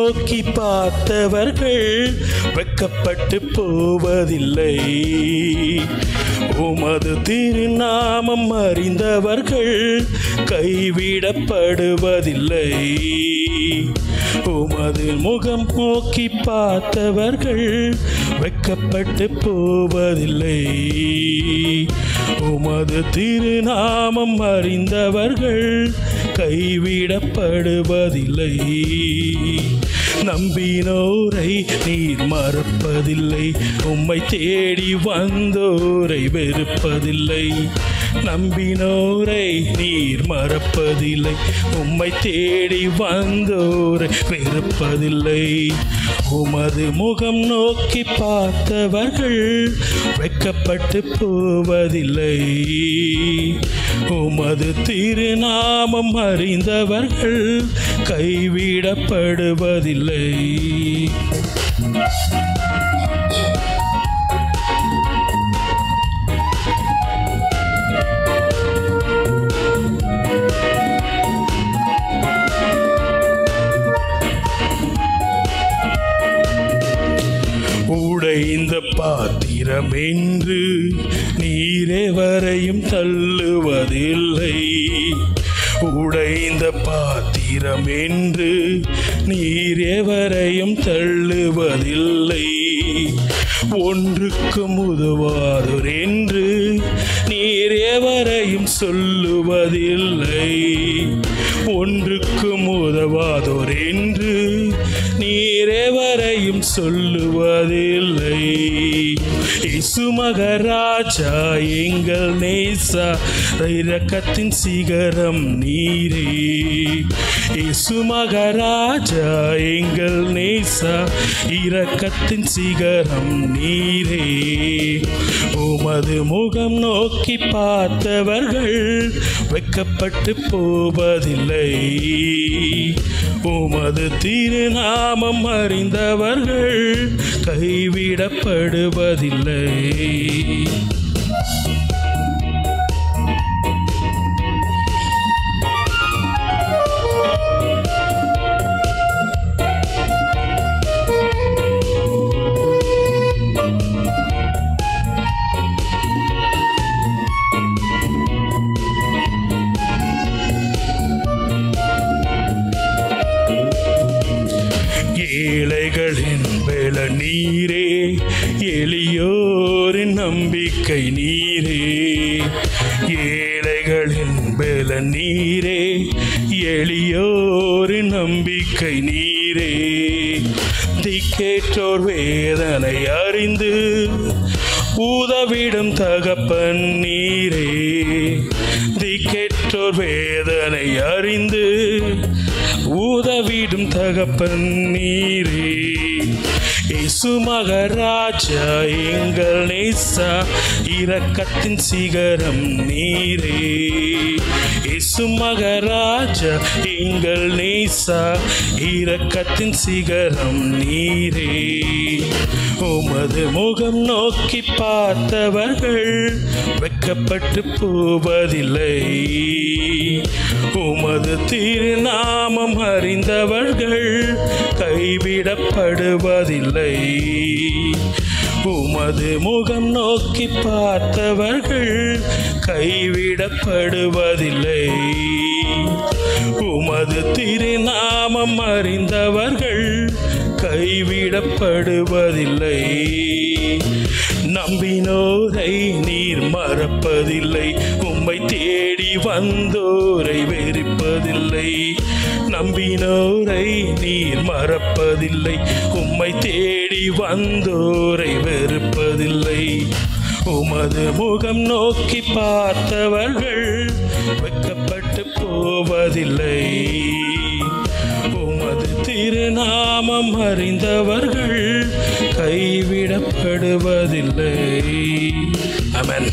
நோக்கி பார்த்தவர்கள் வெட்கப்பட்டு போவதில்லை. உமது திருநாமம் அறிந்தவர்கள் கைவிடப்படுவதில்லை. உமது முகம் நோக்கி பார்த்தவர்கள் வெட்கப்பட்டு போவதில்லை. உமது திருநாமம் அறிந்தவர்கள் கைவிடப்படுவதில்லை. நம்பினோரை நீர் மறப்பதில்லை. உம்மை தேடி வந்தோரை வெறுப்பதில்லை. நம்பினோரை நீர் மறப்பதில்லை. உம்மை தேடி வந்தோரை வெறுப்பதில்லை. உமது முகம் நோக்கி பார்த்தவர்கள் வெட்கப்பட்டு போவதில்லை. உமது திருநாமம் அறிந்தவர்கள் கைவிடப்படுவதில்லை. உடைந்த பாத்திரம் என்று நீரெவரையும் தள்ளுவதில்லை. உடைந்த பாத்திரம் என்று நீரெவரையும் தள்ளுவதில்லை. ஒன்றுக்கும் உதவாதோர் என்று நீர் எவரையும் சொல்லுவதில்லை. ஒன்றுக்கும் உதவாதோர் என்று நீர் எவரையும் சொல்லுவதில்லை. இயேசு மகராஜா எங்கள் நேசா இரக்கத்தின் சிகரம் நீரே. இயேசு மகராஜா எங்கள் நேசா இரக்கத்தின் சிகரம் நீரே. உமது முகம் நோக்கி பார்த்தவர்கள் வெட்கப்பட்டு போவதில்லை. உமது திருநாமம் அறிந்தவர்கள் கைவிடப்படுவதில்லை. ஏழைகளின் பல நீரே, எளியோரின் நம்பிக்கை நீரே. ஏழைகளின் பல நீரே, எளியோரின் நம்பிக்கை நீரே. திக்கேற்றோர் வேதனை அறிந்து உதவிடும் தகப்பன் நீரே. திக்கேற்றோர் வேதனை அறிந்து உதவிடும் தகப்பன் நீரே. இயேசு மகராஜா எங்கள் நேசா இரக்கத்தின் சிகரம் நீரே. இயேசு மகராஜா எங்கள் நேசா இரக்கத்தின் சிகரம் நீரே. உமது முகம் நோக்கி பார்த்தவர்கள் வெட்கப்பட்டு போவதில்லை. உமது திருநாமம் அறிந்தவர்கள் கைவிடப்படுவதில்லை. உமது முகம் நோக்கி பார்த்தவர்கள் கைவிடப்படுவதில்லை. உமது திருநாமம் அறிந்தவர்கள் கைவிடப்படுவதில்லை. நம்பினோரை நீர் மறப்பதில்லை. உம்மை தேடி வந்தோரை வெறுப்பதில்லை. நம்பினோரை நீர் மறப்பதில்லை. உம்மை தேடி வந்தோரை வெறுப்பதில்லை. உமது முகம் நோக்கி பார்த்தவர்கள் வெட்கப்பட்டு போவதில்லை. உமது திருநாமம் அறிந்தவர்கள் கைவிடப்படுவதில்லை. ஆமென்.